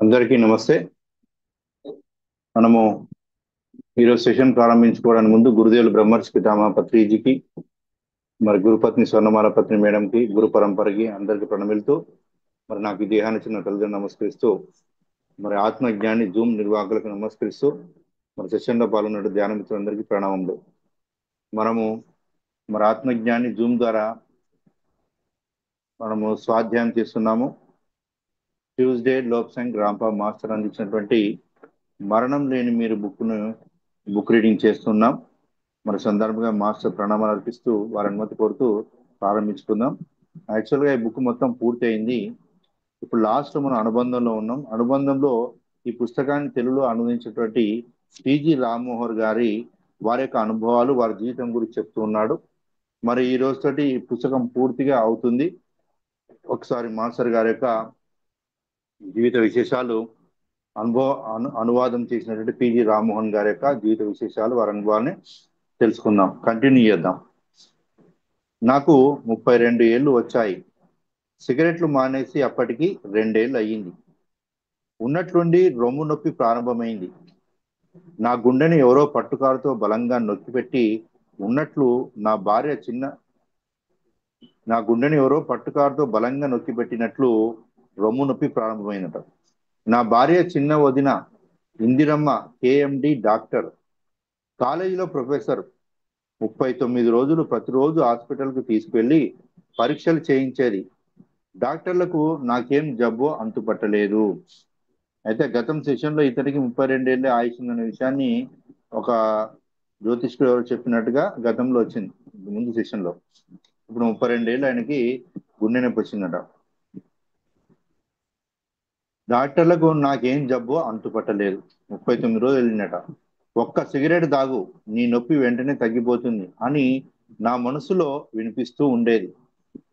అందరికీ నమస్తే. మనము ఈరోజు సెషన్ ప్రారంభించుకోవడానికి ముందు గురుదేవులు బ్రహ్మర్షి పితామహ పత్రిజీకి, మరి గురుపత్ని స్వర్ణమాల పత్ని మేడంకి, గురు పరంపరకి అందరికీ ప్రణమిలుతూ, మరి నాకు ఈ దేహాన్ని చిన్న తల్లిదండ్రులు నమస్కరిస్తూ, మరి ఆత్మజ్ఞాని జూమ్ నిర్వాహకులకు నమస్కరిస్తూ, మరి సెషన్లో పాల్గొన్న ధ్యాన మిత్రులందరికీ ప్రణామములు. మనము మరి ఆత్మజ్ఞాని జూమ్ ద్వారా మనము స్వాధ్యాయం చేస్తున్నాము. ట్యూస్డే లోప్సంగ్ రాంపా మాస్టర్ అందించినటువంటి మరణం లేని మీరు బుక్ రీడింగ్ చేస్తున్నాం. మరి సందర్భంగా మాస్టర్ ప్రణామాలు అర్పిస్తూ వారి అనుమతి కోరుతూ ప్రారంభించుకుందాం. యాక్చువల్గా ఈ బుక్ మొత్తం పూర్తయింది. ఇప్పుడు లాస్ట్ మనం అనుబంధంలో ఉన్నాం. అనుబంధంలో ఈ పుస్తకాన్ని తెలుగులో అనువదించినటువంటి టిజి రామ్మోహన్ గారి వారి యొక్క అనుభవాలు, వారి జీవితం గురించి చెప్తూ ఉన్నాడు. మరి ఈ రోజుతోటి ఈ పుస్తకం పూర్తిగా అవుతుంది. ఒకసారి మాస్టర్ గారి యొక్క జీవిత విశేషాలు అనువాదం చేసినటువంటి పిజి రామ్మోహన్ గారి యొక్క జీవిత విశేషాలు, వారి అనుభవాన్ని తెలుసుకుందాం. కంటిన్యూ చేద్దాం. నాకు 32 ఏళ్ళు వచ్చాయి. సిగరెట్లు మానేసి అప్పటికి 2 ఏళ్ళు అయ్యింది. ఉన్నట్లుండి రొమ్ము నొప్పి ప్రారంభమైంది. నా గుండెని ఎవరో పట్టుకారుతో బలంగా నొక్కిపెట్టి ఉన్నట్లు నా గుండెని ఎవరో పట్టుకారుతో బలంగా నొక్కిపెట్టినట్లు రొమ్ము నొప్పి ప్రారంభమైందట. నా భార్య చిన్న వదిన ఇందిరమ్మ కేఎండి డాక్టర్, కాలేజీలో ప్రొఫెసర్. 39 రోజులు ప్రతిరోజు హాస్పిటల్కు తీసుకెళ్లి పరీక్షలు చేయించేది. డాక్టర్లకు నాకేం జబ్బో అంతుపట్టలేదు. అయితే గతం సెషన్లో ఇతనికి 32 ఏళ్ళే ఆయుష్ ఉందనే విషయాన్ని ఒక జ్యోతిష్కుడు ఎవరు చెప్పినట్టుగా గతంలో వచ్చింది ముందు సెషన్లో. ఇప్పుడు 32 ఏళ్ళు ఆయనకి గుండె నొప్పి వచ్చిందట. డాక్టర్లకు నాకేం జబ్బో అంతుపట్టలేదు. 39 రోజులు వెళ్ళినట. ఒక్క సిగరెట్ తాగు, నీ నొప్పి వెంటనే తగ్గిపోతుంది అని నా మనసులో వినిపిస్తూ ఉండేది.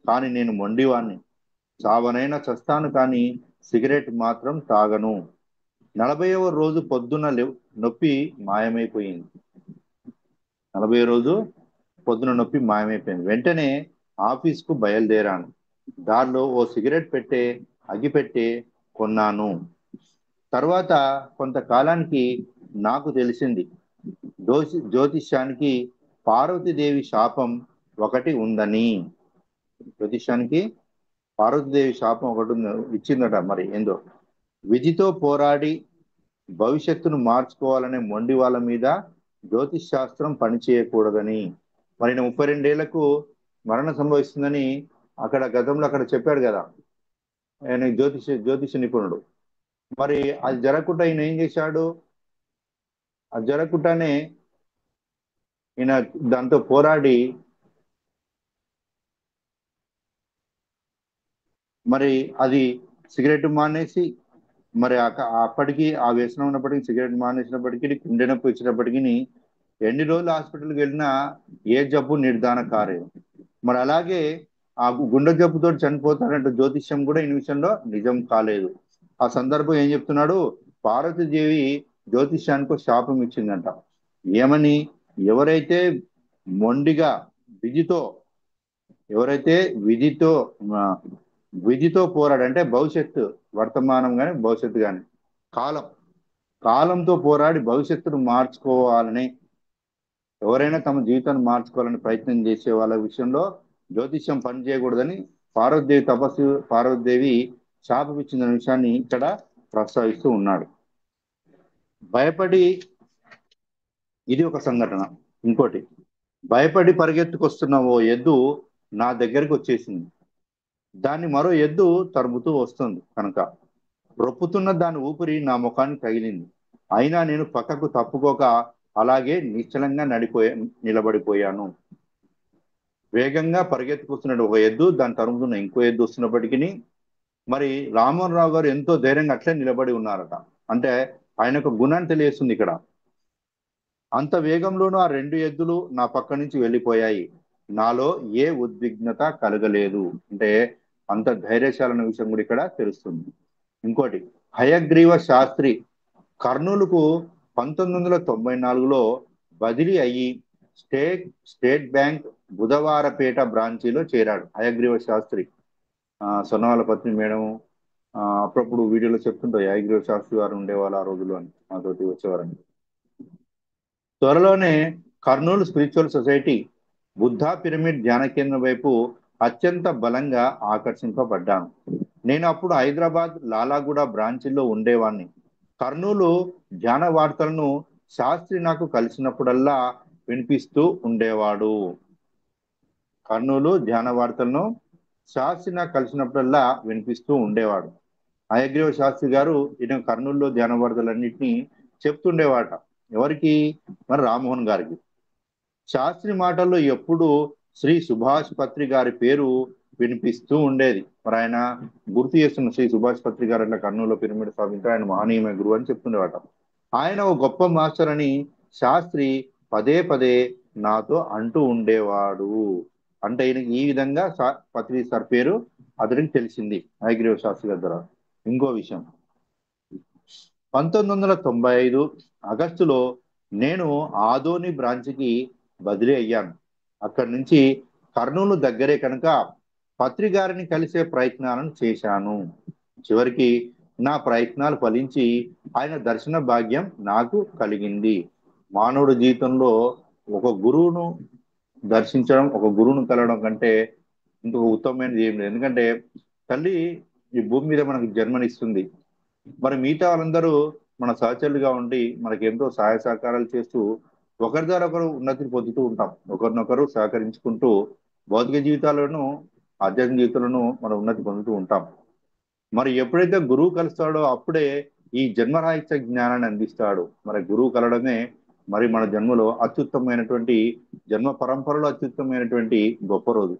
కానీ నేను మొండివాణ్ణి. చావనైనా చస్తాను కానీ సిగరెట్ మాత్రం తాగను. 40వ రోజు పొద్దున నొప్పి మాయమైపోయింది. 40వ రోజు పొద్దున నొప్పి మాయమైపోయింది. వెంటనే ఆఫీస్కు బయలుదేరాను. దారిలో ఓ సిగరెట్ అగ్గిపెట్టే కొన్నాను. తర్వాత కొంతకాలానికి నాకు తెలిసింది, జ్యోతిష్యానికి పార్వతీదేవి శాపం ఒకటి ఉందని. జ్యోతిష్యానికి పార్వతీదేవి శాపం ఒకటి ఇచ్చిందట. మరి ఏందో విధితో పోరాడి భవిష్యత్తును మార్చుకోవాలనే మొండి వాళ్ళ మీద జ్యోతిష్ శాస్త్రం పనిచేయకూడదని. మరి 32 ఏళ్లకు మరణం సంభవిస్తుందని గతంలో చెప్పాడు కదా ఆయన జ్యోతిష నిపుణుడు. మరి అది జరగకుండా ఈయన ఏం చేశాడు? అది జరగకుండానే ఈయన దాంతో పోరాడి మరి అది సిగరెట్ మానేసి, మరి అప్పటికి ఆ వ్యసనం ఉన్నప్పటికీ సిగరెట్ మానేసినప్పటికీ, గుండె నొప్పి వచ్చినప్పటికీ ఎన్ని రోజులు హాస్పిటల్కి వెళ్ళినా ఏ జబ్బు నిర్ధారణ కాలేదు. మరి అలాగే ఆ గుండె జబ్బుతో చనిపోతాడంటే జ్యోతిష్యం కూడా ఈ విషయంలో నిజం కాలేదు. ఆ సందర్భం ఏం చెప్తున్నాడు? పార్వతీదేవి జ్యోతిష్యానికి శాపం ఇచ్చిందంట. ఏమని? ఎవరైతే మొండిగా ఎవరైతే విధితో పోరాడంటే భవిష్యత్తు, వర్తమానం కానీ భవిష్యత్తు కానీ కాలంతో పోరాడి భవిష్యత్తును మార్చుకోవాలని, ఎవరైనా తమ జీవితాన్ని మార్చుకోవాలని ప్రయత్నం చేసే వాళ్ళ విషయంలో జ్యోతిష్యం పనిచేయకూడదని పార్వతీదేవి శాపం ఇచ్చిన విషయాన్ని ఇక్కడ ప్రస్తావిస్తూ ఉన్నాడు. భయపడి, ఇది ఒక సంఘటన. ఇంకోటి, భయపడి పరిగెత్తుకొస్తున్న ఓ ఎద్దు నా దగ్గరికి వచ్చేసింది. దాన్ని మరో ఎద్దు తరుముతూ వస్తుంది కనుక రొప్పుతున్న దాని ఊపిరి నా ముఖానికి తగిలింది. అయినా నేను పక్కకు తప్పుకోక అలాగే నిశ్చలంగా నిలబడిపోయాను. వేగంగా పరిగెత్తుకొస్తున్న ఒక ఎద్దు, దాని తరుముతున్న ఇంకో ఎద్దు వస్తున్నప్పటికీ మరి రామ్మోహన్ రావు గారు ఎంతో ధైర్యంగా అట్లే నిలబడి ఉన్నారట. అంటే ఆయన యొక్క గుణాన్ని తెలియస్తుంది ఇక్కడ. అంత వేగంలోనూ ఆ 2 ఎద్దులు నా పక్క నుంచి వెళ్ళిపోయాయి. నాలో ఏ ఉద్విగ్నత కలగలేదు. అంటే అంత ధైర్యశాలన్న విషయం కూడా ఇక్కడ తెలుస్తుంది. ఇంకోటి, హయగ్రీవ శాస్త్రి కర్నూలుకు 1994లో బదిలీ అయ్యి స్టేట్ బ్యాంక్ బుధవారపేట బ్రాంచీలో చేరాడు. హయగ్రీవ శాస్త్రి, సొన్నవాళ్ళ పత్ని మేడం అప్పుడప్పుడు వీడియోలో చెప్తుంటారు యాగిరివ శాస్త్రి గారు ఉండేవాళ్ళు ఆ రోజుల్లో అని మాతోటి వచ్చేవారని. త్వరలోనే Kurnool spiritual society Buddha pyramid ధ్యాన కేంద్రం వైపు అత్యంత బలంగా ఆకర్షింపబడ్డాను. నేను అప్పుడు హైదరాబాద్ లాలాగూడ బ్రాంచీలో ఉండేవాణ్ణి. కర్నూలు ధ్యాన వార్తలను శాస్త్రి నాకు కలిసినప్పుడల్లా వినిపిస్తూ ఉండేవాడు. కర్నూలు ధ్యాన వార్తలను శాస్త్రి నాకు కలిసినప్పుడల్లా వినిపిస్తూ ఉండేవాడు. హయగ్రీవ శాస్త్రి గారు ఈయన కర్నూలులో ధ్యాన వార్తలన్నింటినీ చెప్తుండేవాట. ఎవరికి? మరి రామ్మోహన్ గారికి. శాస్త్రి మాటల్లో ఎప్పుడు శ్రీ సుభాష్ పత్రి గారి పేరు వినిపిస్తూ ఉండేది. మరి ఆయన గుర్తు చేస్తున్న శ్రీ సుభాష్ పత్రి గారు అట్లా కర్నూలులో పిరమిడ్ స్థాపించారు, ఆయన మహనీయమైన గురువు అని చెప్తుండేవాట. ఆయన ఒక గొప్ప మాస్టర్ అని శాస్త్రి పదే పదే నాతో అంటూ ఉండేవాడు. అంటే ఈయన ఈ విధంగా పత్రి సార్ పేరు అతనికి తెలిసింది హయగ్రీవ శాస్త్రి గారి ద్వారా. ఇంకో విషయం, 1995 ఆగస్టులో నేను ఆదోని బ్రాంచ్కి బదిలీ అయ్యాను. అక్కడి నుంచి కర్నూలు దగ్గరే కనుక పత్రి గారిని కలిసే ప్రయత్నాలను చేశాను. చివరికి నా ప్రయత్నాలు ఫలించి ఆయన దర్శన భాగ్యం నాకు కలిగింది. మానవుడి జీవితంలో ఒక గురువును దర్శించడం, ఒక గురువును కలవడం కంటే ఇంకొక ఉత్తమమైనది ఏం లేదు. ఎందుకంటే తల్లి ఈ భూమి మీద మనకు జన్మనిస్తుంది. మరి మిగతా వాళ్ళందరూ మన సహచరులుగా ఉండి మనకి ఎంతో సహాయ సహకారాలు చేస్తూ ఒకరి ద్వారా ఒకరు ఉన్నతిని పొందుతూ ఉంటాం. ఒకరినొకరు సహకరించుకుంటూ భౌతిక జీవితాలను, ఆధ్యాత్మిక జీవితాలను మనం ఉన్నతి పొందుతూ ఉంటాం. మరి ఎప్పుడైతే గురువు కలుస్తాడో అప్పుడే ఈ జన్మరాహిత్య జ్ఞానాన్ని అందిస్తాడు. మరి గురువు కలడమే మరి మన జన్మలో అత్యుత్తమైనటువంటి, జన్మ పరంపరలో అత్యుత్తమైనటువంటి గొప్ప రోజు.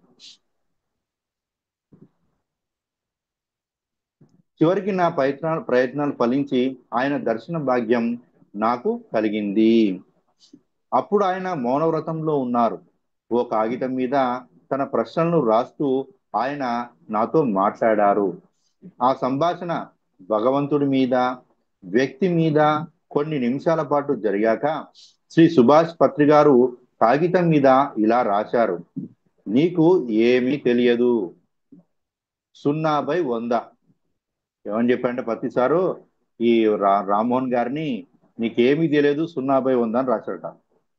చివరికి నా ప్రయత్నాలు ఫలించి ఆయన దర్శన భాగ్యం నాకు కలిగింది. అప్పుడు ఆయన మౌనవ్రతంలో ఉన్నారు. ఓ కాగితం మీద తన ప్రశ్నలను రాస్తూ ఆయన నాతో మాట్లాడారు. ఆ సంభాషణ భగవంతుడి మీద, వ్యక్తి మీద కొన్ని నిమిషాల పాటు జరిగాక శ్రీ సుభాష్ పత్రి గారు కాగితం మీద ఇలా రాశారు: నీకు ఏమీ తెలియదు, 0/100. ఏమని చెప్పంటే పత్రి సారు ఈ రామ్మోహన్ గారిని నీకేమీ తెలియదు 0/100 అని రాశాడట.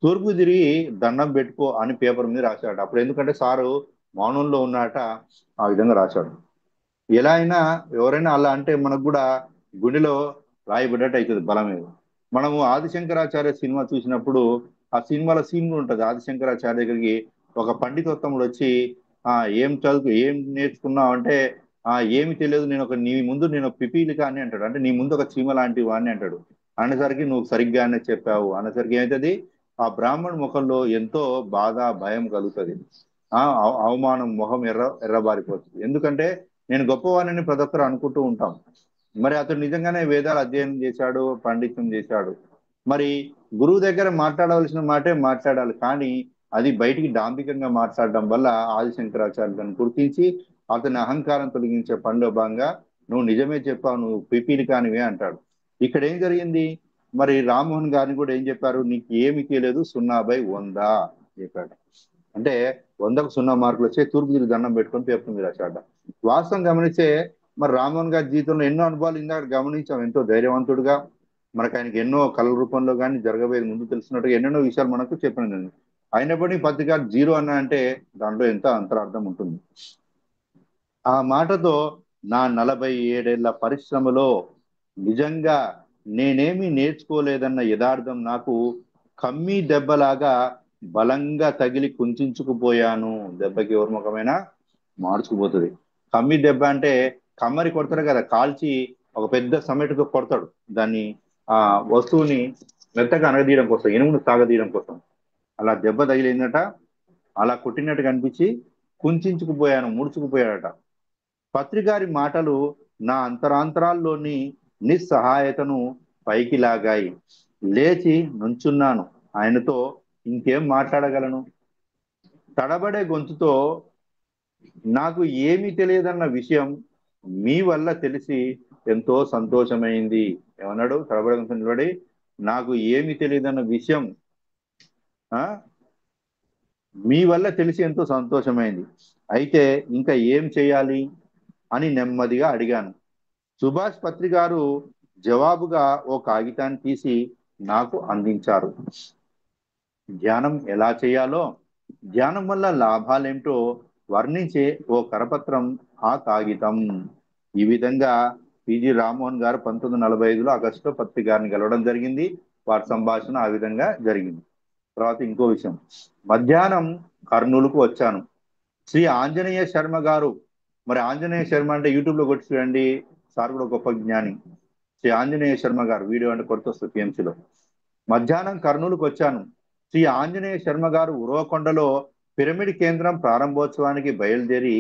తూర్పు తిరిగి దండం పెట్టుకో అని పేపర్ మీద రాశాడు. అప్పుడు ఎందుకంటే సారు మౌనంలో ఉన్నాట, ఆ విధంగా రాశాడు. ఎలా అయినా ఎవరైనా అలా అంటే మనకు కూడా గుండెలో రాయబడ్డట్టు అవుతుంది బలం మీద. మనము ఆదిశంకరాచార్య సినిమా చూసినప్పుడు ఆ సినిమాలో సీన్ ఉంటుంది. ఆదిశంకరాచార్య దగ్గరికి ఒక పండితోత్తముడు వచ్చి ఏం చదువు, ఏం నేర్చుకున్నావు అంటే ఏమి తెలియదు, నీ ముందు నేను పిపీలి కానీ అంటాడు. అంటే నీ ముందు ఒక చీమ లాంటి వాడిని అంటాడు. అనేసరికి నువ్వు సరిగ్గానే చెప్పావు అనేసరికి ఏమవుతుంది, ఆ బ్రాహ్మణ ముఖంలో ఎంతో బాధ, భయం కలుగుతుంది. అవమానం, మొహం ఎర్రబారిపోతుంది. ఎందుకంటే నేను గొప్పవాడిని ప్రతి ఒక్కరు అనుకుంటూ ఉంటాం. మరి అతడు నిజంగానే వేదాలు అధ్యయనం చేశాడు, పండితం చేశాడు. మరి గురువు దగ్గర మాట్లాడవలసిన మాటే మాట్లాడాలి, కానీ అది బయటికి డాంబికంగా మాట్లాడడం వల్ల ఆదిశంకరాచార్యులను గుర్తించి అతని అహంకారం తొలగించే పనిలో భాగంగా నువ్వు నిజమే చెప్పావు, నువ్వు పిపీలి కానివే అంటాడు. ఇక్కడ ఏం జరిగింది, మరి రామ్మోహన్ గారిని కూడా ఏం చెప్పారు, నీకు ఏమి తెలియదు 0/100 చెప్పాడు. అంటే 100కు 0 మార్కులు వచ్చే తూర్పు తిరిగి దండం పెట్టుకొని పేపర్ మీద రాశాడు. వాస్తవం గమనిస్తే మరి రామ్మోహన్ గారి జీవితంలో ఎన్నో అనుభవాలు ఇందాక గమనించాం. ఎంతో ధైర్యవంతుడుగా, మనకు ఆయనకి ఎన్నో కళల రూపంలో కానీ జరగబోయేది ముందు తెలిసినట్టుగా ఎన్నెన్నో విషయాలు మనకు చెప్పినది. అయినప్పటికీ పత్రిక 0 అన్న అంటే దాంట్లో ఎంత అంతరార్థం ఉంటుంది. ఆ మాటతో నా 47 ఏళ్ల పరిశ్రమలో నిజంగా నేనేమి నేర్చుకోలేదన్న యథార్థం నాకు కమ్మి దెబ్బలాగా బలంగా తగిలి కుంచుకుపోయాను. దెబ్బకి ఎవరి ముఖమైనా మార్చుకుపోతుంది. కమ్మి దెబ్బ అంటే కమ్మరి కొడతారు కదా, కాల్చి ఒక పెద్ద సమెటతో కొడతాడు దాన్ని, ఆ వస్తువుని మెత్తగా అనగదీయడం కోసం, ఎనుమును సాగదీయడం కోసం. అలా దెబ్బ తగిలిందట, అలా కొట్టినట్టు కనిపించి కుంచుకుపోయాను, ముడుచుకుపోయాడట. పత్రికారి మాటలు నా అంతరాంతరాల్లోని నిస్సహాయతను పైకి లాగాయి. లేచి నుంచున్నాను. ఆయనతో ఇంకేం మాట్లాడగలను? తడబడే గొంతుతో, నాకు ఏమీ తెలియదన్న విషయం మీ వల్ల తెలిసి ఎంతో సంతోషమైంది. ఏమన్నాడు? తడబడే గొంతు నిలబడి, నాకు ఏమీ తెలియదన్న విషయం మీ వల్ల తెలిసి ఎంతో సంతోషమైంది. అయితే ఇంకా ఏం చేయాలి అని నెమ్మదిగా అడిగాను. సుభాష్ పత్రి గారు జవాబుగా ఓ కాగితాన్ని తీసి నాకు అందించారు. ధ్యానం ఎలా చేయాలో, ధ్యానం వల్ల లాభాలేంటో వర్ణించే ఓ కరపత్రం ఆ కాగితం. ఈ విధంగా పిజి రామ్మోహన్ గారు 1945లో ఆగస్టులో పత్రి గారిని కలవడం జరిగింది. వారి సంభాషణ ఆ విధంగా జరిగింది. తర్వాత ఇంకో విషయం, మధ్యాహ్నం కర్నూలుకు వచ్చాను. శ్రీ ఆంజనేయ శర్మ గారు, మరి ఆంజనేయ శర్మ అంటే యూట్యూబ్ లో కొట్టి చూడండి, సార్ కూడా గొప్ప జ్ఞాని. శ్రీ ఆంజనేయ శర్మ గారు వీడియో అంటే కొడుతూ వస్తుంది టీఎంసీలో. మధ్యాహ్నం కర్నూలుకు వచ్చాను. శ్రీ ఆంజనేయ శర్మ గారు ఉరవకొండలో పిరమిడ్ కేంద్రం ప్రారంభోత్సవానికి బయలుదేరి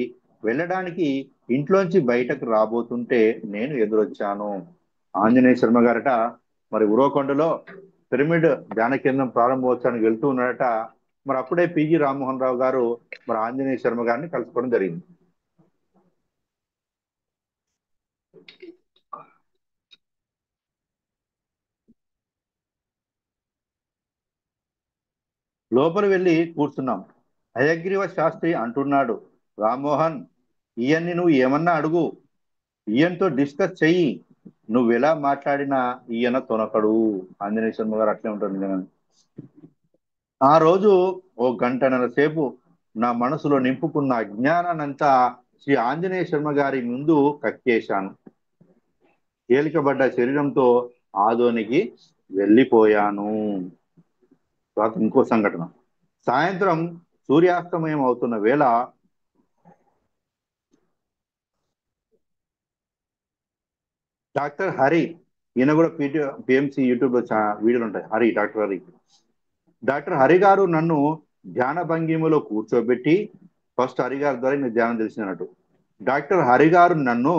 వెళ్ళడానికి ఇంట్లోంచి బయటకు రాబోతుంటే నేను ఎదురొచ్చాను. ఆంజనేయ శర్మ గారట మరి ఉరవకొండలో పిరమిడ్ ధ్యాన కేంద్రం ప్రారంభోత్సవానికి వెళ్తూ ఉన్నాడట. మరి అప్పుడే పిజి రామ్మోహన్ రావు గారు మరి ఆంజనేయ శర్మ గారిని కలుసుకోవడం జరిగింది. లోపలి వెళ్ళి కూర్చున్నాం. హయగ్రీవ శాస్త్రి అంటున్నాడు, రామ్మోహన్, ఈయన్ని నువ్వు ఏమన్నా అడుగు, ఈయనతో డిస్కస్ చెయ్యి, నువ్వు ఎలా మాట్లాడినా ఈయన తొనకడు. ఆంజనేయ శర్మ గారు అట్లే ఉంటారు నిజంగా. ఆ రోజు ఓ గంటన్నర సేపు నా మనసులో నింపుకున్న అజ్ఞానాన్నంతా శ్రీ ఆంజనేయ శర్మ గారి ముందు కక్కేశాను. తేలికబడ్డ శరీరంతో ఆదోనికి వెళ్ళిపోయాను. తర్వాత ఇంకో సంఘటన, సాయంత్రం సూర్యాస్తమయం అవుతున్న వేళ డాక్టర్ హరి, ఈయన కూడా పిఎంసి యూట్యూబ్ లో వీడియోలు ఉంటాయి, హరి, డాక్టర్ హరి. డాక్టర్ హరి గారు నన్ను ధ్యాన భంగిమలో కూర్చోబెట్టి, ఫస్ట్ హరి గారి ద్వారా నేను ధ్యానం తెలిసినట్టు, డాక్టర్ హరి గారు నన్ను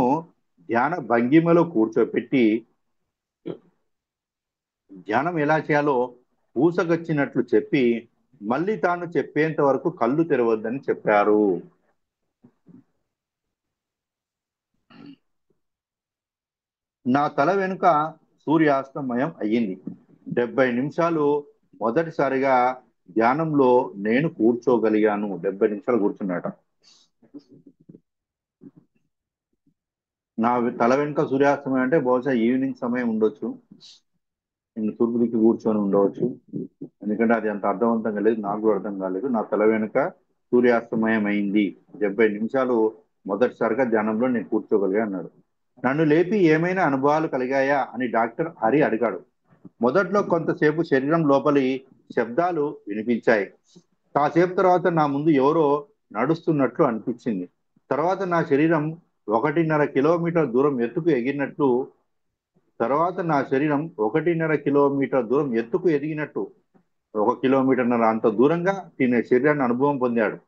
ధ్యాన భంగిమలో కూర్చోబెట్టి ధ్యానం ఎలా చేయాలో పూసగచ్చినట్లు చెప్పి మళ్ళీ తాను చెప్పేంత వరకు కళ్ళు తెరవద్దని చెప్పారు. నా తల వెనుక సూర్యాస్తమయం అయ్యింది. 70 నిమిషాలు మొదటిసారిగా ధ్యానంలో నేను కూర్చోగలిగాను. 70 నిమిషాలు కూర్చున్నాట. నా తల వెనుక సూర్యాస్తమయం అంటే బహుశా ఈవినింగ్ సమయం ఉండొచ్చు, నేను తూర్పు దిక్కు కూర్చొని ఉండవచ్చు. ఎందుకంటే అది అంత అర్థవంతంగా లేదు, నాకు కూడా అర్థం కాలేదు. నా తల వెనుక సూర్యాస్తమయం అయింది, 70 నిమిషాలు మొదటిసారిగా ధ్యానంలో నేను కూర్చోగలిగా అన్నాడు. నన్ను లేపి ఏమైనా అనుభవాలు కలిగాయా అని డాక్టర్ హరి అడిగాడు. మొదట్లో కొంతసేపు శరీరం లోపలి శబ్దాలు వినిపించాయి. కాసేపు తర్వాత నా ముందు ఎవరో నడుస్తున్నట్లు అనిపించింది. తర్వాత నా శరీరం 1.5 కిలోమీటర్ దూరం ఎత్తుకు ఎగిరినట్లు తర్వాత నా శరీరం 1.5 కిలోమీటర్ దూరం ఎత్తుకు ఎదిగినట్టు, 1.5 కిలోమీటర్ అంత దూరంగా తినే శరీరాన్ని అనుభవం పొందాడు.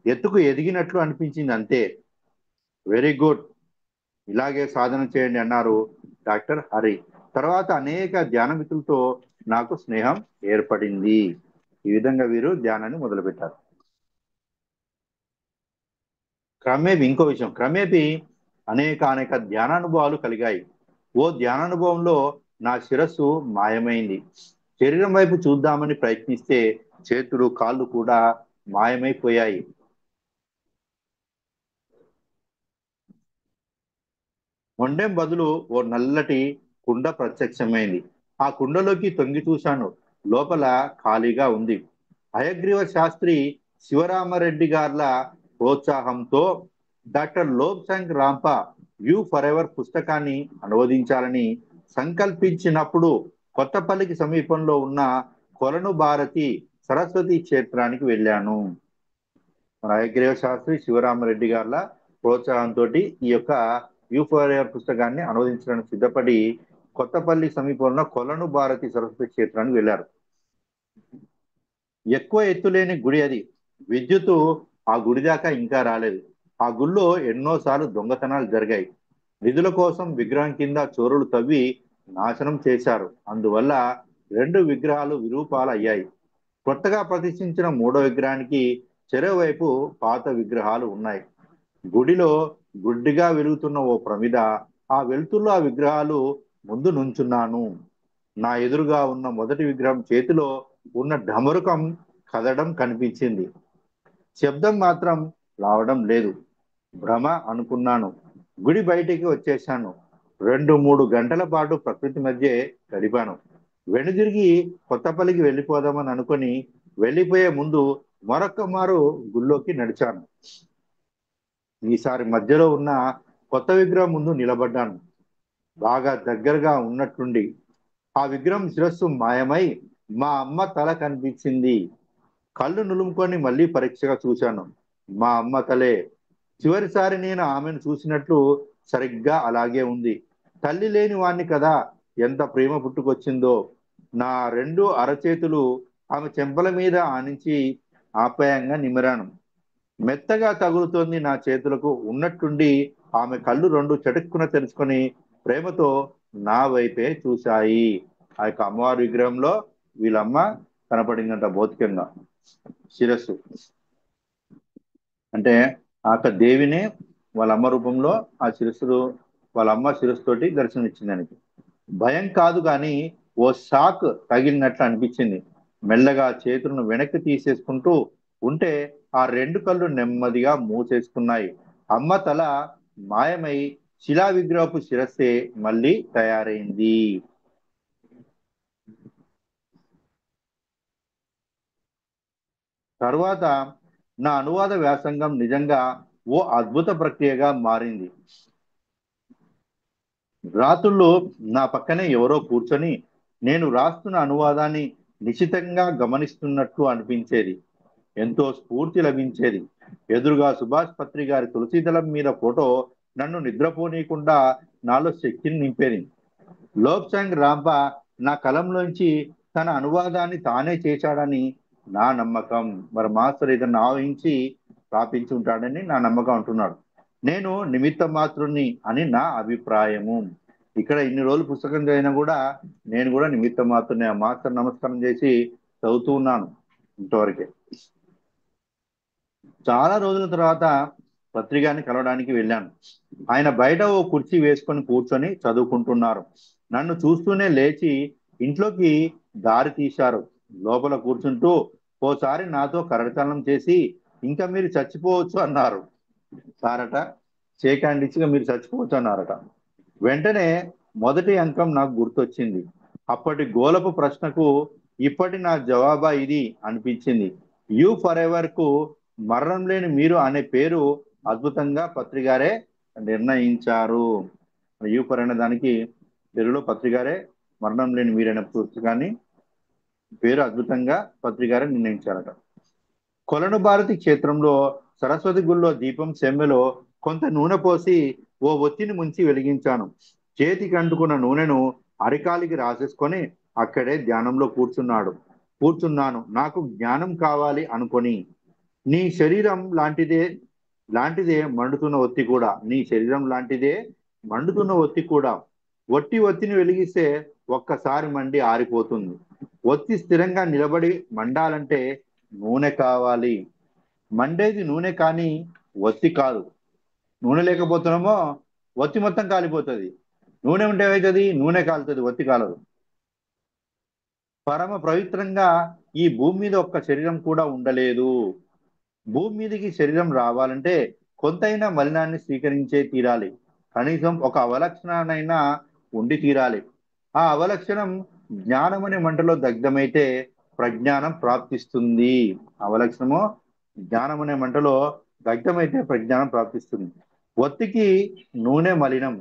ఎత్తుకు ఎదిగినట్లు అనిపించింది అంతే. వెరీ గుడ్, ఇలాగే సాధన చేయండి అన్నారు డాక్టర్ హరి. తర్వాత అనేక ధ్యాన మిత్రులతో నాకు స్నేహం ఏర్పడింది. ఈ విధంగా వీరు ధ్యానాన్ని మొదలుపెట్టారు. క్రమేపీ ఇంకో విషయం, క్రమేపీ అనేక ధ్యానానుభవాలు కలిగాయి. ఓ ధ్యానానుభవంలో నా శిరస్సు మాయమైంది. శరీరం వైపు చూద్దామని ప్రయత్నిస్తే చేతులు కాళ్ళు కూడా మాయమైపోయాయి. మొండెం బదులు ఓ నల్లటి కుండ ప్రత్యక్షమైంది. ఆ కుండలోకి తొంగి చూశాను. లోపల ఖాళీగా ఉంది. హయగ్రీవ శాస్త్రి శివరామరెడ్డి గార్ల ప్రోత్సాహంతో డాక్టర్ లోబ్సంగ్ రాంప వ్యూ ఫర్ ఎవర్ పుస్తకాన్ని అనువదించాలని సంకల్పించినప్పుడు కొత్తపల్లికి సమీపంలో ఉన్న కొలను భారతి సరస్వతి క్షేత్రానికి వెళ్ళాను. మన హయగ్రీవ శాస్త్రి శివరామరెడ్డి గార్ల ప్రోత్సాహంతో ఈ యొక్క వ్యూ ఫర్ ఎవర్ పుస్తకాన్ని అనువదించడానికి సిద్ధపడి కొత్తపల్లి సమీపంలో కొలను భారతి సరస్వతి క్షేత్రానికి వెళ్ళారు. ఎక్కువ ఎత్తులేని గుడి అది. విద్యుత్తు ఆ గుడి దాకా ఇంకా రాలేదు. ఆ గుళ్ళో ఎన్నోసార్లు దొంగతనాలు జరిగాయి. నిధుల కోసం విగ్రహం కింద చోరులు తవ్వి నాశనం చేశారు. అందువల్ల 2 విగ్రహాలు విరూపాలు అయ్యాయి. కొత్తగా ప్రతిష్ఠించిన 3వ విగ్రహానికి చెరోవైపు పాత విగ్రహాలు ఉన్నాయి. గుడిలో గుడ్డిగా వెలుగుతున్న ఓ ప్రమిద, ఆ వెలుతుల్లో ఆ విగ్రహాలు ముందు నుంచున్నాను. నా ఎదురుగా ఉన్న మొదటి విగ్రహం చేతిలో ఉన్న ఢమరుకం కదడం కనిపించింది. శబ్దం మాత్రం రావడం లేదు. భ్రమ అనుకున్నాను. గుడి బయటికి వచ్చేశాను. 2-3 గంటల పాటు ప్రకృతి మధ్య గడిపాను. వెనుదిరిగి కొత్తపల్లికి వెళ్ళిపోదామని అనుకొని వెళ్ళిపోయే ముందు మరొక్క మారు గుళ్ళోకి నడిచాను. ఈసారి మధ్యలో ఉన్న కొత్త విగ్రహం ముందు నిలబడ్డాను. బాగా దగ్గరగా ఉన్నట్టుండి ఆ విగ్రహం శిరస్సు మాయమై మా అమ్మ తల కనిపించింది. కళ్ళు నులుముకొని మళ్ళీ పరీక్షగా చూశాను. మా అమ్మ తలే. చివరిసారి నేను ఆమెను చూసినట్లు సరిగ్గా అలాగే ఉంది. తల్లి లేని వాణ్ణి కదా, ఎంత ప్రేమ పుట్టుకొచ్చిందో. నా 2 అరచేతులు ఆమె చెంపల మీద ఆనించి ఆప్యాయంగా నిమిరాను. మెత్తగా తగులుతోంది నా చేతులకు ఉన్నట్టుండి ఆమె కళ్ళు 2 చటుక్కున తెరుచుకొని ప్రేమతో నా వైపే చూశాయి. ఆ యొక్క అమ్మవారి విగ్రహంలో వీళ్ళమ్మ కనపడిందంట భౌతికంగా శిరస్సు. అంటే ఆ యొక్క దేవిని వాళ్ళ అమ్మ రూపంలో ఆ శిరస్సు వాళ్ళ అమ్మ శిరస్సు తోటి దర్శనమిచ్చింది ఆయనకి. భయం కాదు కానీ ఓ షాక్ తగిలినట్లు అనిపించింది. మెల్లగా చేతులను వెనక్కి తీసేసుకుంటూ ఉంటే ఆ 2 కళ్ళు నెమ్మదిగా మూసేసుకున్నాయి. అమ్మ తల మాయమై శిలా విగ్రహపు శిరస్సే మళ్ళీ తయారైంది. తర్వాత నా అనువాద వ్యాసంగం నిజంగా ఓ అద్భుత ప్రక్రియగా మారింది. రాత్రుల్లో నా పక్కనే ఎవరో కూర్చొని నేను రాస్తున్న అనువాదాన్ని నిశితంగా గమనిస్తున్నట్లు అనిపించేది. ఎంతో స్ఫూర్తి లభించేది. ఎదురుగా సుభాష్ పత్రి గారి తులసీదళం మీద ఫోటో నన్ను నిద్రపోనీయకుండా నాలో శక్తిని నింపేది. లోక్చంద్ రాంప నా కలంలోంచి తన అనువాదాన్ని తానే చేశాడని నా నమ్మకం. మరి మాస్టర్ ఏదన్నా ఆవహించి స్థాపించి ఉంటాడని నా నమ్మకం అంటున్నాడు. నేను నిమిత్త మాత్రుని అని నా అభిప్రాయము. ఇక్కడ ఇన్ని రోజులు పుస్తకం చదివినా కూడా నేను కూడా నిమిత్త మాత్రుని. ఆ మాస్టర్ నమస్కారం చేసి చదువుతూ ఉన్నాను ఇంతవరకే. చాలా రోజుల తర్వాత పత్రికాని కలవడానికి వెళ్ళాను. ఆయన బయట ఓ కుర్చీ వేసుకొని కూర్చొని చదువుకుంటున్నారు. నన్ను చూస్తూనే లేచి ఇంట్లోకి దారి తీశారు. లోపల కూర్చుంటూ ఓసారి నాతో కరచాలనం చేసి ఇంకా మీరు చచ్చిపోవచ్చు అన్నారు. సారట షేక్ హ్యాండ్ ఇచ్చిగా మీరు చచ్చిపోవచ్చు అన్నారట. వెంటనే మొదటి అంకం నాకు గుర్తొచ్చింది. అప్పటి గోలపు ప్రశ్నకు ఇప్పటి నా జవాబా ఇది అనిపించింది. యు ఫర్ ఎవర్ కు మరణం లేని మీరు అనే పేరు అద్భుతంగా పత్రికారే నిర్ణయించారు. యు ఫర్ అనే దానికి తెలుగులో పత్రికారే మరణం లేని మీరైన పుస్తకాన్ని పేరు అద్భుతంగా పత్రికారే నిర్ణయించారట. కొలను భారతి క్షేత్రంలో సరస్వతి గుళ్ళో దీపం సెమ్మెలో కొంత నూనె పోసి ఓ ఒత్తిని ముంచి వెలిగించాను. చేతికి అంటుకున్న నూనెను అరికాలికి రాసేసుకొని అక్కడే ధ్యానంలో కూర్చున్నాను. నాకు జ్ఞానం కావాలి అనుకొని. నీ శరీరం లాంటిదే మండుతున్న ఒత్తి కూడా. నీ శరీరం లాంటిదే మండుతున్న ఒత్తి కూడా. ఒత్తిని వెలిగిస్తే ఒక్కసారి మండి ఆరిపోతుంది. ఒత్తి స్థిరంగా నిలబడి మండాలంటే నూనె కావాలి. మండేది నూనె కానీ ఒత్తి కాదు. నూనె లేకపోతున్నామో ఒత్తి మొత్తం కాలిపోతుంది. నూనె ఉంటే ఏమవుతుంది? నూనె కాలుతుంది, ఒత్తి కాలదు. పరమ పవిత్రంగా ఈ భూమి మీద ఒక్క శరీరం కూడా ఉండలేదు. భూమి మీదకి శరీరం రావాలంటే కొంతైనా మలినాన్ని స్వీకరించే తీరాలి. కనీసం ఒక అవలక్షణానైనా ఉండి తీరాలి. ఆ అవలక్షణం జ్ఞానం అనే మంటలో దగ్ధమైతే ప్రజ్ఞానం ప్రాప్తిస్తుంది. అవలక్షణము జ్ఞానం అనే మంటలో దగ్ధమైతే ప్రజ్ఞానం ప్రాప్తిస్తుంది. ఒత్తికి నూనె మలినం.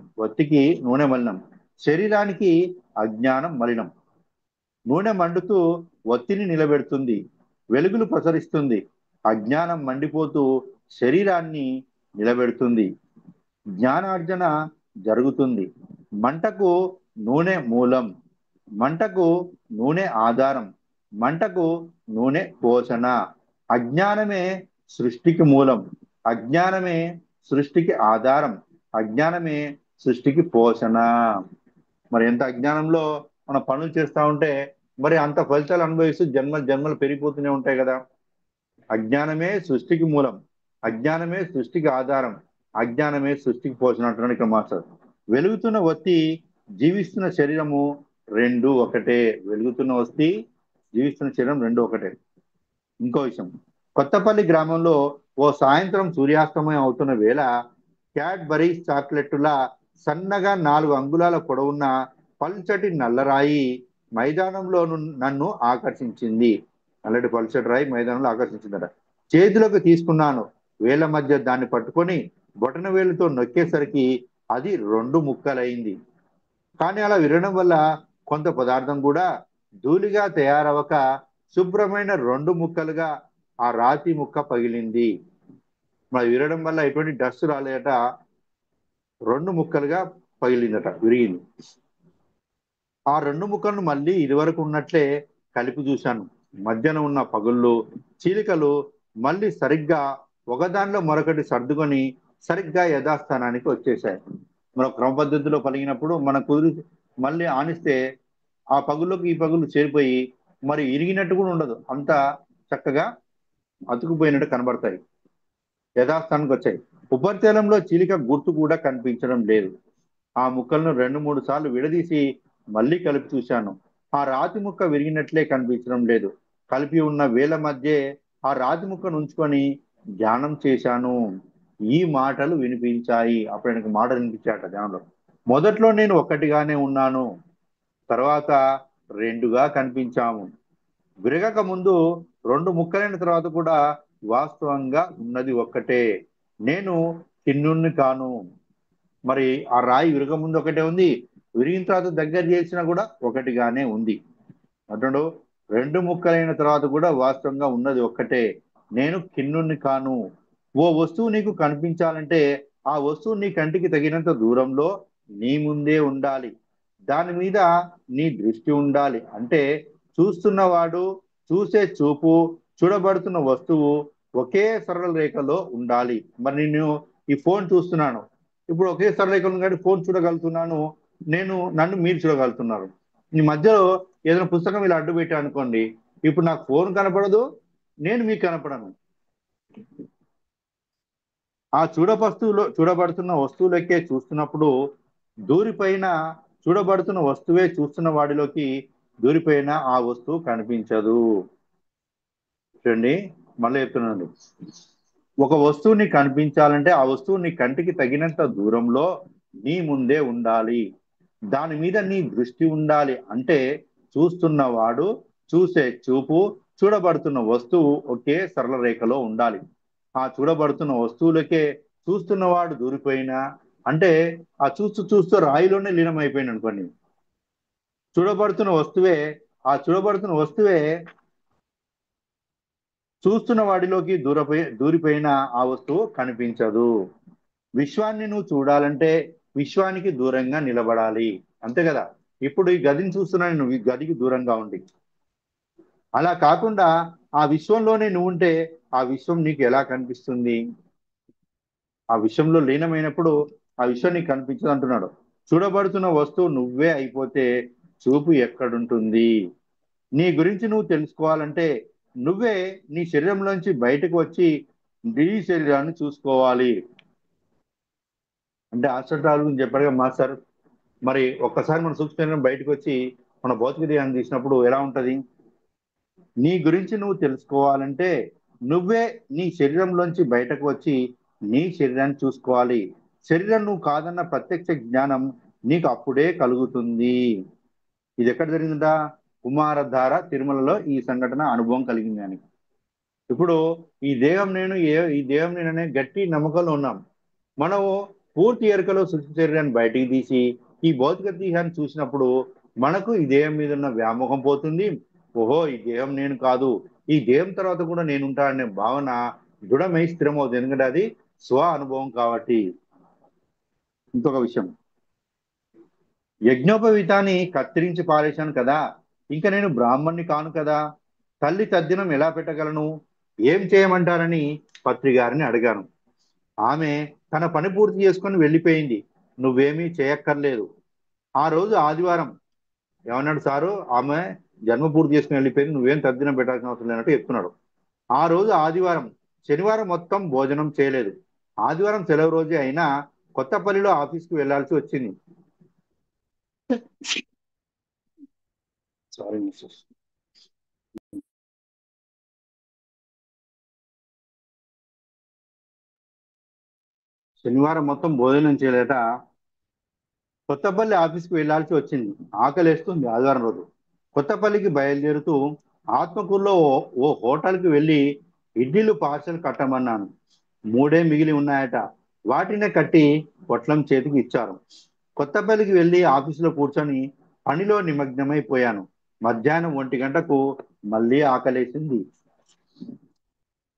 శరీరానికి అజ్ఞానం మలినం. నూనె మండుతూ ఒత్తిని నిలబెడుతుంది, వెలుగులు ప్రసరిస్తుంది. అజ్ఞానం మండిపోతూ శరీరాన్ని నిలబెడుతుంది. జ్ఞానార్జన జరుగుతుంది. మంటకు నూనె మూలం, మంటకు నూనె ఆధారం, మంటకు నూనె పోషణ. అజ్ఞానమే సృష్టికి మూలం, అజ్ఞానమే సృష్టికి ఆధారం, అజ్ఞానమే సృష్టికి పోషణ. మరి ఎంత అజ్ఞానంలో మనం పనులు చేస్తూ ఉంటే మరి అంత ఫలితాలు అనుభవిస్తూ జన్మలు పెరిగిపోతూనే ఉంటాయి కదా. అజ్ఞానమే సృష్టికి మూలం, అజ్ఞానమే సృష్టికి ఆధారం, అజ్ఞానమే సృష్టికి పోషణ అంటున్నాడు ఇక్కడ మాస్టర్. వెలుగుతున్న ఒత్తి జీవిస్తున్న శరీరము రెండు ఒకటే. వెలుగుతున్న ఒత్తి జీవిస్తున్న శరీరం రెండు ఒకటే. ఇంకో విషయం, కొత్తపల్లి గ్రామంలో ఓ సాయంత్రం సూర్యాస్తమయం అవుతున్న వేళ క్యాడ్బరీస్ చాక్లెట్టులా సన్నగా 4 అంగుళాల పొడవున్న పల్చటి నల్లరాయి మైదానంలో నన్ను ఆకర్షించింది. నల్లటి పల్చటి రాయి మైదానంలో ఆకర్షించిందట. చేతులకు తీసుకున్నాను. వేళ్ల మధ్య దాన్ని పట్టుకొని బొటన వేలుతో నొక్కేసరికి అది 2 ముక్కలైంది. కానీ అలా విరగడం వల్ల కొంత పదార్థం కూడా ధూళిగా తయారవక శుభ్రమైన 2 ముక్కలుగా ఆ రాతి ముక్క పగిలింది. మరి విరగడం వల్ల ఎటువంటి డస్ట్ రాలేదట, 2 ముక్కలుగా పగిలిందట, విరిగింది. ఆ 2 ముక్కలను మళ్ళీ ఇదివరకు ఉన్నట్లే కలిపి చూశాను. మధ్యన ఉన్న పగుళ్ళు, చీలికలు మళ్ళీ సరిగ్గా ఒకదానిలో మరొకటి సర్దుకొని సరిగ్గా యథాస్థానానికి వచ్చేసాయి. మనం క్రమ పద్ధతిలో పలిగినప్పుడు మన కుదిరి మళ్ళీ ఆనిస్తే ఆ పగుళ్ళకి ఈ పగుళ్ళు చేరిపోయి మరి ఇరిగినట్టు కూడా ఉండదు, అంత చక్కగా అతుకుపోయినట్టు కనబడతాయి, యథాస్థానానికి వచ్చాయి. ఉపరితలంలో చీలిక గుర్తు కూడా కనిపించడం లేదు. ఆ ముక్కలను 2-3 సార్లు విడదీసి మళ్ళీ కలిపి చూశాను. ఆ రాతి ముక్క విరిగినట్లే కనిపించడం లేదు. కలిపి ఉన్న వేల మధ్య ఆ రాతి ముక్కను ఉంచుకొని ధ్యానం చేశాను. ఈ మాటలు వినిపించాయి. అప్పుడు ఆయనకు మాటలు వినిపించాట ధ్యానంలో. మొదట్లో నేను ఒక్కటిగానే ఉన్నాను, తర్వాత 2గా కనిపించాము. విరగక ముందు 2 ముక్కలైన తర్వాత కూడా వాస్తవంగా ఉన్నది ఒక్కటే. నేను కిన్నుణ్ణి కాను. మరి ఆ రాయి విరగ ముందు ఒకటే ఉంది, విరిగిన తర్వాత దగ్గర చేసినా కూడా ఒకటిగానే ఉంది. అంటాడు 2 ముక్కలైన తర్వాత కూడా వాస్తవంగా ఉన్నది ఒక్కటే. నేను కిన్నుణ్ణి కాను. ఓ వస్తువు నీకు కనిపించాలంటే ఆ వస్తువు నీ కంటికి తగినంత దూరంలో నీ ముందే ఉండాలి. దాని మీద నీ దృష్టి ఉండాలి. అంటే చూస్తున్నవాడు, చూసే చూపు, చూడబడుతున్న వస్తువు ఒకే సరళ రేఖలో ఉండాలి. మరి నేను ఈ ఫోన్ చూస్తున్నాను, ఇప్పుడు ఒకే సరళ రేఖలో ఉంది కాబట్టి ఫోన్ చూడగలుగుతున్నాను, నన్ను మీరు చూడగలుగుతున్నారు. ఈ మధ్యలో ఏదైనా పుస్తకం ఇలా అడ్డు పెట్టా అనుకోండి, ఇప్పుడు నాకు ఫోన్ కనపడదు, నేను మీకు కనపడను. ఆ చూడబడుతున్న వస్తువులకే చూస్తున్నప్పుడు దూరిపైన చూడబడుతున్న వస్తువే చూస్తున్న వాడిలోకి దూరిపైన ఆ వస్తువు కనిపించదు. చూడండి, మళ్ళీ చెప్తున్నాను. ఒక వస్తువుని కనిపించాలంటే ఆ వస్తువు నీ కంటికి తగినంత దూరంలో నీ ముందే ఉండాలి. దాని మీద నీ దృష్టి ఉండాలి. అంటే చూస్తున్నవాడు, చూసే చూపు, చూడబడుతున్న వస్తువు ఒకే సరళ రేఖలో ఉండాలి. ఆ చూడబడుతున్న వస్తువులకే చూస్తున్నవాడు దూరిపోయినా, అంటే ఆ చూస్తూ చూస్తూ రాయిలోనే లీనమైపోయింది అనుకోండి, చూడబడుతున్న వస్తువే చూడబడుతున్న వస్తువే చూస్తున్న వాడిలోకి దూరిపోయిన ఆ వస్తువు కనిపించదు. విశ్వాన్ని నువ్వు చూడాలంటే విశ్వానికి దూరంగా నిలబడాలి, అంతే కదా. ఇప్పుడు ఈ గదిని చూస్తున్నాను, నువ్వు ఈ గదికి దూరంగా ఉండి. అలా కాకుండా ఆ విశ్వంలోనే నువ్వు ఉంటే ఆ విశ్వం నీకు ఎలా కనిపిస్తుంది? ఆ విశ్వంలో లీనమైనప్పుడు ఆ విశ్వం నీకు కనిపించదు అంటున్నాడు. చూడబడుతున్న వస్తువు నువ్వే అయిపోతే చూపు ఎక్కడుంటుంది? నీ గురించి నువ్వు తెలుసుకోవాలంటే నువ్వే నీ శరీరంలోంచి బయటకు వచ్చి నీ శరీరాన్ని చూసుకోవాలి. అంటే హాస్పిటల్ గురించి చెప్పారుగా మాస్టర్. మరి ఒక్కసారి మన సూక్ష్మ శరీరం బయటకు వచ్చి మన భౌతిక దేహాన్ని తీసినప్పుడు ఎలా ఉంటది? నీ గురించి నువ్వు తెలుసుకోవాలంటే నువ్వే నీ శరీరంలోంచి బయటకు వచ్చి నీ శరీరాన్ని చూసుకోవాలి. శరీరం నువ్వు కాదన్న ప్రత్యక్ష జ్ఞానం నీకు అప్పుడే కలుగుతుంది. ఇది ఎక్కడ జరిగిందంట? కుమారధార తిరుమలలో ఈ సంఘటన అనుభవం కలిగింది అని. ఇప్పుడు ఈ దేహం నేను అనే గట్టి నమ్మకంలో ఉన్నాం. మనము పూర్తి ఎరుకలో సూక్ష్మ శరీరాన్ని బయటికి తీసి ఈ భౌతిక దేహాన్ని చూసినప్పుడు మనకు ఈ దేహం మీద ఉన్న వ్యామోహం పోతుంది. ఓహో, ఈ దేహం నేను కాదు, ఈ దేహం తర్వాత కూడా నేను ఉంటాననే భావన దృఢమై స్థిరమవుతుంది. ఎందుకంటే అది స్వ అనుభవం కాబట్టి. ఇంకొక విషయం, యజ్ఞోపవీతాన్ని కత్తిరించి పారేశాను కదా, ఇంకా నేను బ్రాహ్మణ్ణి కాను కదా, తల్లి తద్దినం ఎలా పెట్టగలను? ఏం చేయమంటారని పత్రి గారిని అడిగాను. ఆమె తన పని పూర్తి చేసుకొని వెళ్ళిపోయింది. నువ్వేమీ చేయక్కర్లేదు. ఆ రోజు ఆదివారం. ఏమన్నాడు సారు? ఆమె జన్మ పూర్తి చేసుకుని వెళ్ళిపోయింది, నువ్వేం తద్దినం పెట్టాల్సిన అవసరం లేనట్టు చెప్తున్నాడు. ఆ రోజు ఆదివారం. శనివారం మొత్తం భోజనం చేయలేదు. ఆదివారం సెలవు రోజే అయినా కొత్తపల్లిలో ఆఫీస్కి వెళ్లాల్సి వచ్చింది. Sorry misses. శనివారం మొత్తం భోజనం చేయలేట. కొత్తపల్లి ఆఫీస్కి వెళ్లాల్సి వచ్చింది. ఆకలేస్తుంది ఆదివారం రోజు. కొత్తపల్లికి బయలుదేరుతూ ఆత్మకూరులో ఓ హోటల్కి వెళ్ళి ఇడ్లీలు పార్సల్ కట్టమన్నాను. మూడే మిగిలి ఉన్నాయట. వాటినే కట్టి పొట్లం చేతికి ఇచ్చారు. కొత్తపల్లికి వెళ్ళి ఆఫీసులో కూర్చొని పనిలో నిమగ్నమైపోయాను. మధ్యాహ్నం 1 గంటకు మళ్ళీ ఆకలేసింది.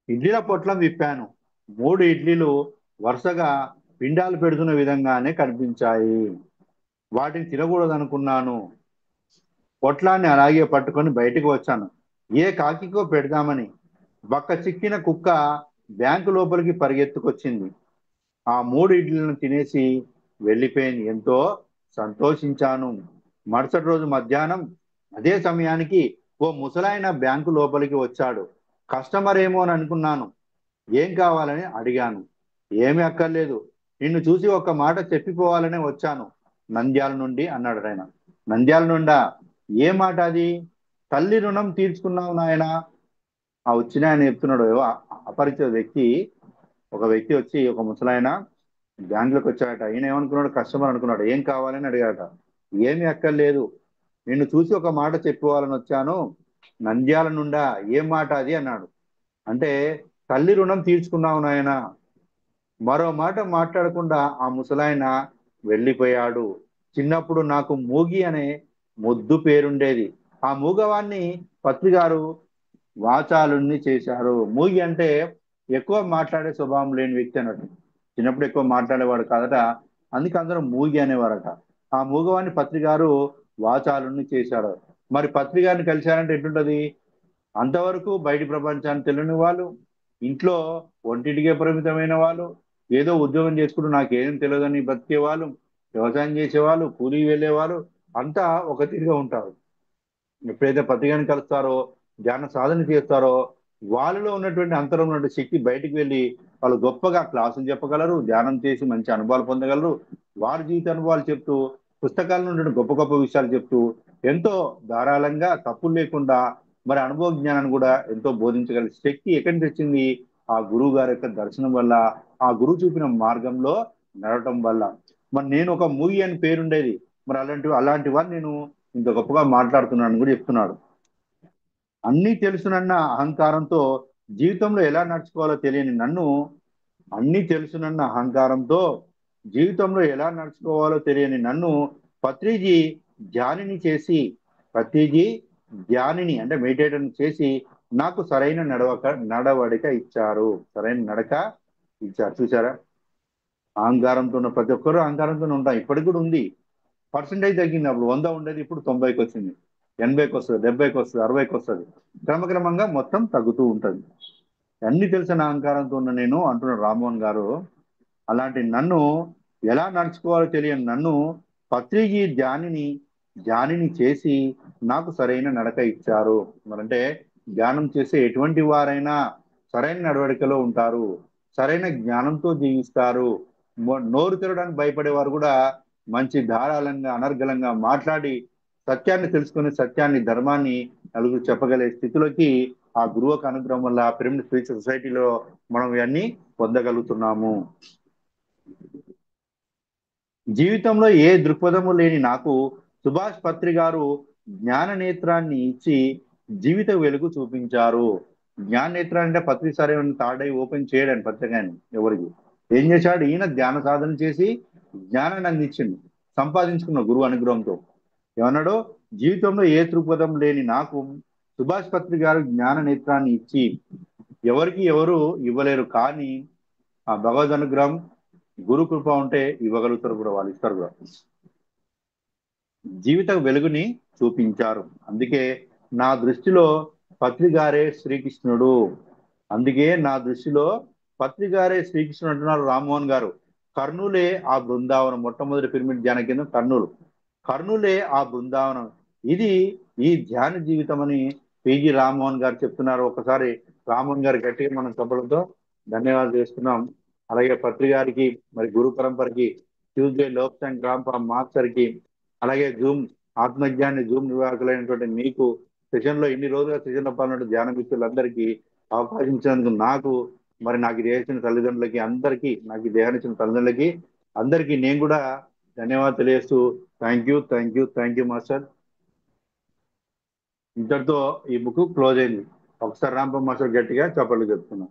ఇడ్లీల పొట్లం విప్పాను. 3 ఇడ్లీలు వరుసగా పిండాలు పెడుతున్న విధంగానే కనిపించాయి. వాటిని తినకూడదనుకున్నాను. పొట్లాన్ని అలాగే పట్టుకొని బయటికి వచ్చాను. ఏ కాకికో పెడదామని. బక్క చిక్కిన కుక్క బ్యాంకు లోపలికి పరిగెత్తుకొచ్చింది. ఆ 3 ఇడ్లీలను తినేసి వెళ్ళిపోయింది. ఎంతో సంతోషించాను. మరుసటి రోజు మధ్యాహ్నం అదే సమయానికి ఓ ముసలాయన బ్యాంకు లోపలికి వచ్చాడు. కస్టమర్ ఏమో అని అనుకున్నాను. ఏం కావాలని అడిగాను. ఏమీ అక్కర్లేదు, నిన్ను చూసి ఒక్క మాట చెప్పిపోవాలనే వచ్చాను నంద్యాల నుండి అన్నాడు ఆయన. నంద్యాల నుండా? ఏ మాట అది? తల్లి రుణం తీర్చుకున్నావు నాయనా. ఆ వచ్చిన ఆయన చెప్తున్నాడు. అపరిచిత వ్యక్తి, ఒక వ్యక్తి వచ్చి, ఒక ముసలాయన బ్యాంకులోకి వచ్చాడట. ఈయన ఏమనుకున్నాడు? కస్టమర్ అనుకున్నాడు. ఏం కావాలని అడిగాట. ఏమీ అక్కర్లేదు, నిన్ను చూసి ఒక మాట చెప్పుకోవాలని వచ్చాను నంద్యాల నుండా. ఏం మాట అది అన్నాడు. అంటే తల్లి రుణం తీర్చుకున్నావు నాయనా. మరో మాట మాట్లాడకుండా ఆ ముసలాయన వెళ్ళిపోయాడు. చిన్నప్పుడు నాకు మూగి అనే ముద్దు పేరుండేది. ఆ మూగవాణ్ణి పత్రి గారు వాచాలుణ్ణి చేశారు. మూగి అంటే ఎక్కువ మాట్లాడే స్వభావం లేని వ్యక్తి అన్నట్టు. చిన్నప్పుడు ఎక్కువ మాట్లాడేవాడు కాదట, అందుకే అందరూ మూగి అనేవారట. ఆ మూగవాణ్ణి పత్రి గారు వాచాలుణ్ణి చేశాడు. మరి పత్రి గారిని కలిశారంటే ఎట్లుంటది? అంతవరకు బయటి ప్రపంచాన్ని తెలియని వాళ్ళు, ఇంట్లో ఒంటింటికే పరిమితమైన వాళ్ళు, ఏదో ఉద్యోగం చేసుకుంటూ నాకేం తెలియదని బతికే వాళ్ళు, వ్యవసాయం చేసేవాళ్ళు, కూలీ వెళ్ళేవాళ్ళు, అంతా ఒక తీరుగా ఉంటారు. ఎప్పుడైతే పత్రికను కలుస్తారో, ధ్యాన సాధన చేస్తారో, వాళ్ళలో ఉన్నటువంటి అంతరం ఉన్నటువంటి శక్తి బయటికి వెళ్ళి వాళ్ళు గొప్పగా క్లాసులు చెప్పగలరు, ధ్యానం చేసి మంచి అనుభవాలు పొందగలరు. వారి జీవిత అనుభవాలు చెప్తూ, పుస్తకాల నుండి గొప్ప గొప్ప విషయాలు చెప్తూ, ఎంతో ధారాళంగా తప్పులు లేకుండా మరి అనుభవ జ్ఞానాన్ని కూడా ఎంతో బోధించగల శక్తి ఎక్కడి నుంచి వచ్చింది? ఆ గురువు గారి యొక్క దర్శనం వల్ల, ఆ గురువు చూపిన మార్గంలో నడవటం వల్ల. మరి నేను ఒక మూవీ అని పేరుండేది. మరి అలాంటి వారు నేను ఇంత గొప్పగా మాట్లాడుతున్నాను కూడా చెప్తున్నాడు. అన్నీ తెలుసునన్న అహంకారంతో జీవితంలో ఎలా నడుచుకోవాలో తెలియని నన్ను, అన్నీ తెలుసునన్న అహంకారంతో జీవితంలో ఎలా నడుచుకోవాలో తెలియని నన్ను పత్రిజీ ధ్యానిని చేసి, పత్రిజీ ధ్యానిని అంటే మెడిటేషన్ చేసి నాకు సరైన నడవడిక ఇచ్చారు. సరైన నడక ఇచ్చారు. చూసారా? అహంకారంతో ఉన్న ప్రతి ఒక్కరూ అహంకారంతో ఉంటాం. ఇప్పటికి కూడా ఉంది. పర్సంటేజ్ తగ్గింది. అప్పుడు 100 ఉండేది, ఇప్పుడు 90కి వచ్చింది, 80కి వస్తుంది, 70కి వస్తుంది, 60కి వస్తుంది. క్రమక్రమంగా మొత్తం తగ్గుతూ ఉంటుంది. అన్ని తెలిసిన అహంకారంతో ఉన్న నేను అంటున్నాడు రామ్మోహన్ గారు. అలాంటి నన్ను, ఎలా నడుచుకోవాలో తెలియని నన్ను పత్రిజీ ధ్యానిని చేసి నాకు సరైన నడక ఇచ్చారు. మరంటే ధ్యానం చేసే ఎటువంటి వారైనా సరైన నడవడికలో ఉంటారు, సరైన జ్ఞానంతో జీవిస్తారు. నోరు తెరవడానికి భయపడేవారు కూడా మంచి ధారాళంగా అనర్గళంగా మాట్లాడి సత్యాన్ని తెలుసుకుని, సత్యాన్ని, ధర్మాన్ని నలుగురు చెప్పగలిగే స్థితిలోకి ఆ గురువుకు అనుగ్రహం వల్ల పిరమిడ్ స్పిరిచువల్ సొసైటీలో మనం ఇవన్నీ పొందగలుగుతున్నాము. జీవితంలో ఏ దృక్పథము లేని నాకు సుభాష్ పత్రి గారు జ్ఞాన నేత్రాన్ని ఇచ్చి జీవిత వెలుగు చూపించారు. జ్ఞాన నేత్రాన్ని అంటే పత్రి సార్ ఏమైనా థర్డ్ ఐ ఓపెన్ చేయడానికి పత్రికని ఎవరికి. ఏం చేశాడు? ఈయన ధ్యాన సాధన చేసి జ్ఞానాన్ని అందించింది, సంపాదించుకున్న గురువు అనుగ్రహంతో. ఏమన్నాడు? జీవితంలో ఏ దృక్పథం లేని నాకు సుభాష్ పత్రి గారు జ్ఞాన నేత్రాన్ని ఇచ్చి, ఎవరికి ఎవరు ఇవ్వలేరు కానీ ఆ భగవద్ అనుగ్రహం, గురు కృప ఉంటే ఇవ్వగలుగుతారు కూడా, వాళ్ళు ఇస్తారు కూడా. జీవిత వెలుగుని చూపించారు. అందుకే నా దృష్టిలో పత్రిగారే శ్రీకృష్ణుడు. అందుకే నా దృష్టిలో పత్రిగారే శ్రీకృష్ణుడు అంటున్నారు రామ్మోహన్ గారు. కర్నూలే ఆ బృందావనం. మొట్టమొదటి పిరమిడ్ ధ్యాన కేంద్రం కర్నూలు. కర్నూలే ఆ బృందావనం. ఇది ఈ ధ్యాన జీవితం అని పిజి రామ్మోహన్ గారు చెప్తున్నారు. ఒకసారి రామ్మోహన్ గారు గట్టిగా మనం చెప్పడంతో ధన్యవాదాలు చేస్తున్నాం. అలాగే పత్రి గారికి, మరి గురు పరంపరకి, ట్యూస్డే లోక్స్ అండ్ గ్రామ్ ఫామ్ మాస్టర్ కి, అలాగే జూమ్ ఆత్మజ్ఞాని జూమ్ నిర్వాహకులైనటువంటి మీకు, సెషన్ లో ఇన్ని రోజులుగా సెషన్ లో పాల్గొన్న ధ్యాన మిత్రులందరికీ అవకాశం ఇచ్చినందుకు నాకు, మరి నాకు ఇది చేసిన తల్లిదండ్రులకి అందరికీ, నాకు ఈ దేహాన్ని ఇచ్చిన తల్లిదండ్రులకి అందరికీ నేను కూడా ధన్యవాదాలు తెలియజేస్తూ థ్యాంక్ యూ మాస్టర్. ఇంతటితో ఈ బుక్ క్లోజ్ అయింది. ఒకసారి రాంప మాస్టర్ గట్టిగా చప్పట్లు చెప్తున్నాం.